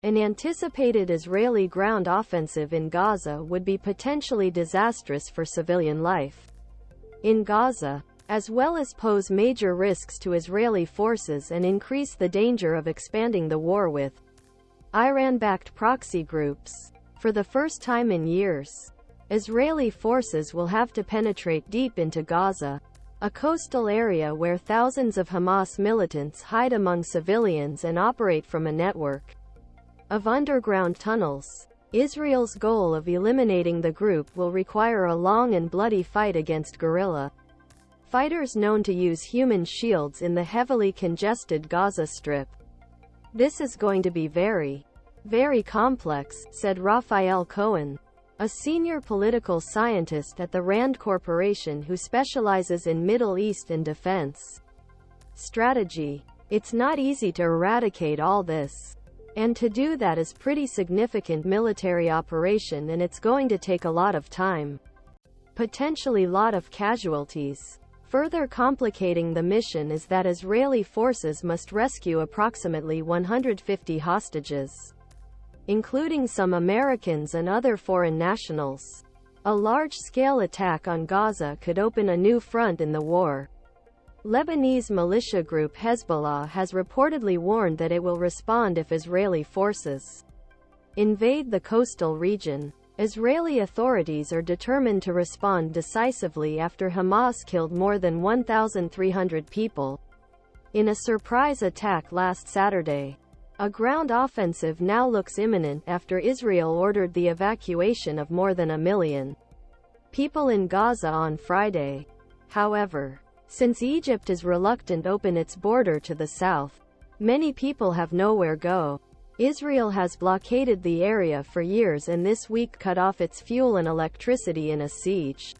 An anticipated Israeli ground offensive in Gaza would be potentially disastrous for civilian life in Gaza, as well as pose major risks to Israeli forces and increase the danger of expanding the war with Iran-backed proxy groups. For the first time in years, Israeli forces will have to penetrate deep into Gaza, a coastal area where thousands of Hamas militants hide among civilians and operate from a network of underground tunnels. Israel's goal of eliminating the group will require a long and bloody fight against guerrilla fighters known to use human shields in the heavily congested Gaza Strip. This is going to be very, very complex, said Raphael Cohen, a senior political scientist at the Rand Corporation who specializes in Middle East and defense strategy. It's not easy to eradicate all this. And to do that is pretty significant military operation, and it's going to take a lot of time. Potentially lot of casualties. Further complicating the mission is that Israeli forces must rescue approximately 150 hostages, including some Americans and other foreign nationals. A large-scale attack on Gaza could open a new front in the war. Lebanese militia group Hezbollah has reportedly warned that it will respond if Israeli forces invade the coastal region. Israeli authorities are determined to respond decisively after Hamas killed more than 1,300 people in a surprise attack last Saturday. A ground offensive now looks imminent after Israel ordered the evacuation of more than 1 million people in Gaza on Friday. However, since Egypt is reluctant to open its border to the south, many people have nowhere to go. Israel has blockaded the area for years and this week cut off its fuel and electricity in a siege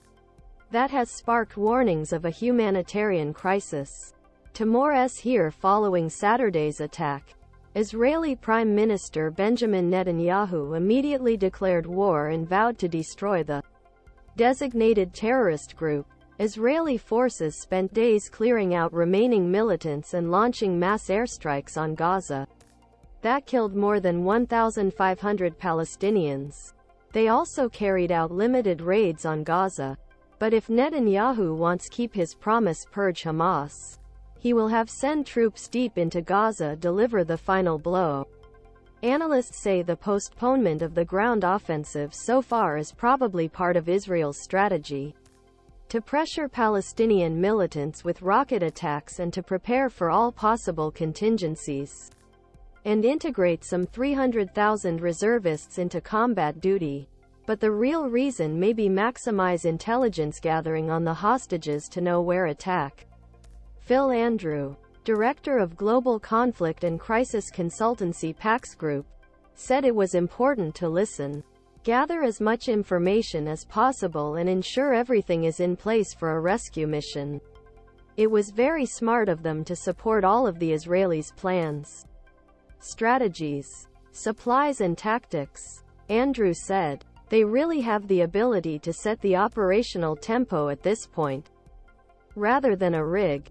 that has sparked warnings of a humanitarian crisis. To more here following Saturday's attack, Israeli Prime Minister Benjamin Netanyahu immediately declared war and vowed to destroy the designated terrorist group. Israeli forces spent days clearing out remaining militants and launching mass airstrikes on Gaza that killed more than 1,500 Palestinians. They also carried out limited raids on Gaza. But if Netanyahu wants to keep his promise purge Hamas, he will have send troops deep into Gaza deliver the final blow. Analysts say the postponement of the ground offensive so far is probably part of Israel's strategy to pressure Palestinian militants with rocket attacks and to prepare for all possible contingencies, and integrate some 300,000 reservists into combat duty. But the real reason may be maximize intelligence gathering on the hostages to know where attack. Phil Andrew, director of global conflict and crisis consultancy Pax Group, said it was important to listen, gather as much information as possible and ensure everything is in place for a rescue mission. It was very smart of them to support all of the Israelis' plans, strategies, supplies and tactics. Andrew said, they really have the ability to set the operational tempo at this point. Rather than a rig,